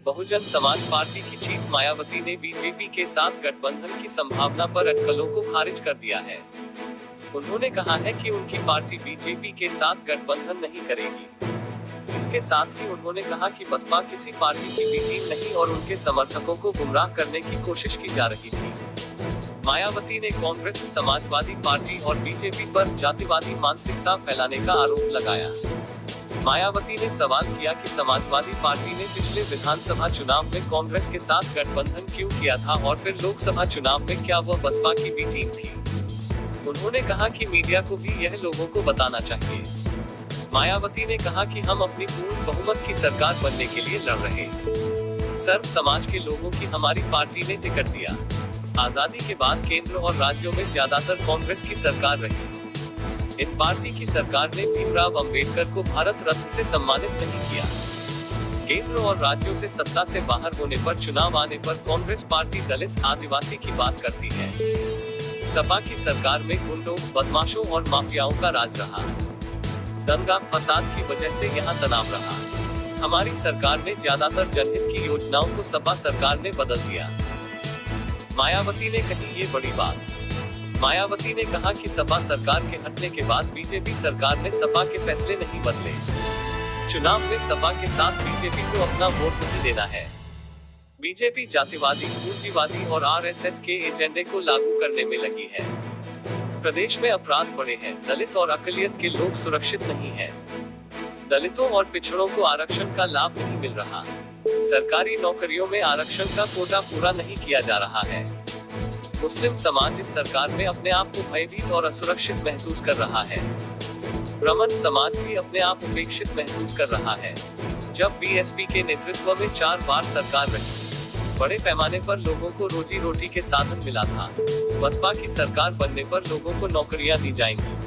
Bahujan Samaj party की chief Mayawati ने BJP के साथ गठबंधन की संभावना पर अटकलों को खारिज कर दिया है। उन्होंने कहा है कि उनकी पार्टी बीजेपी के साथ गठबंधन नहीं करेगी। इसके साथ ही उन्होंने कहा कि बसपा किसी पार्टी की भी टीम नहीं और उनके समर्थकों को गुमराह करने की कोशिश की जा रही थी। मायावती ने कांग्रेस, समाजवादी पार्टी और बीजेपी पर जातिवादी मानसिकता फैलाने का आरोप लगाया। मायावती ने सवाल किया कि समाजवादी पार्टी ने पिछले विधानसभा चुनाव में कांग्रेस के साथ गठबंधन क्यों किया था और फिर लोकसभा चुनाव में क्या वह बसपा की भी टीम थी। उन्होंने कहा कि मीडिया को भी यह लोगों को बताना चाहिए। मायावती ने कहा कि हम अपनी पूर्ण बहुमत की सरकार बनने के लिए लड़ रहे। सर्व समाज के लोगों की हमारी पार्टी ने टिकट दिया। आजादी के बाद केंद्र और राज्यों में ज्यादातर कांग्रेस की सरकार रही। इन पार्टी की सरकार ने भीमराव अंबेडकर को भारत रत्न से सम्मानित नहीं किया। केंद्र और राज्यों से सत्ता से बाहर होने पर चुनाव आने पर कांग्रेस पार्टी दलित, आदिवासी की बात करती है। सपा की सरकार में गुंडों, बदमाशों और माफियाओं का राज रहा। दंगा फसाद की वजह से यहाँ तनाव रहा। हमारी सरकार ने ज्यादातर जनहित की योजनाओं को सपा सरकार ने बदल दिया। मायावती ने कही ये बड़ी बात। मायावती ने कहा कि सपा सरकार के हटने के बाद बीजेपी सरकार ने सपा के फैसले नहीं बदले। चुनाव में सपा के साथ बीजेपी को अपना वोट नहीं देना है। बीजेपी जातिवादी, पूंजीवादी और आरएसएस के एजेंडे को लागू करने में लगी है। प्रदेश में अपराध बढ़े हैं, दलित और अकलियत के लोग सुरक्षित नहीं हैं। दलितों और पिछड़ों को आरक्षण का लाभ नहीं मिल रहा। सरकारी नौकरियों में आरक्षण का कोटा पूरा नहीं किया जा रहा है। मुस्लिम समाज इस सरकार में अपने आप को भयभीत और असुरक्षित महसूस कर रहा है। ब्राह्मण समाज भी अपने आप उपेक्षित महसूस कर रहा है। जब बीएसपी के नेतृत्व में 4 बार सरकार रही, बड़े पैमाने पर लोगों को रोजी रोटी के साधन मिला था। बसपा की सरकार बनने पर लोगों को नौकरियां दी जाएंगी।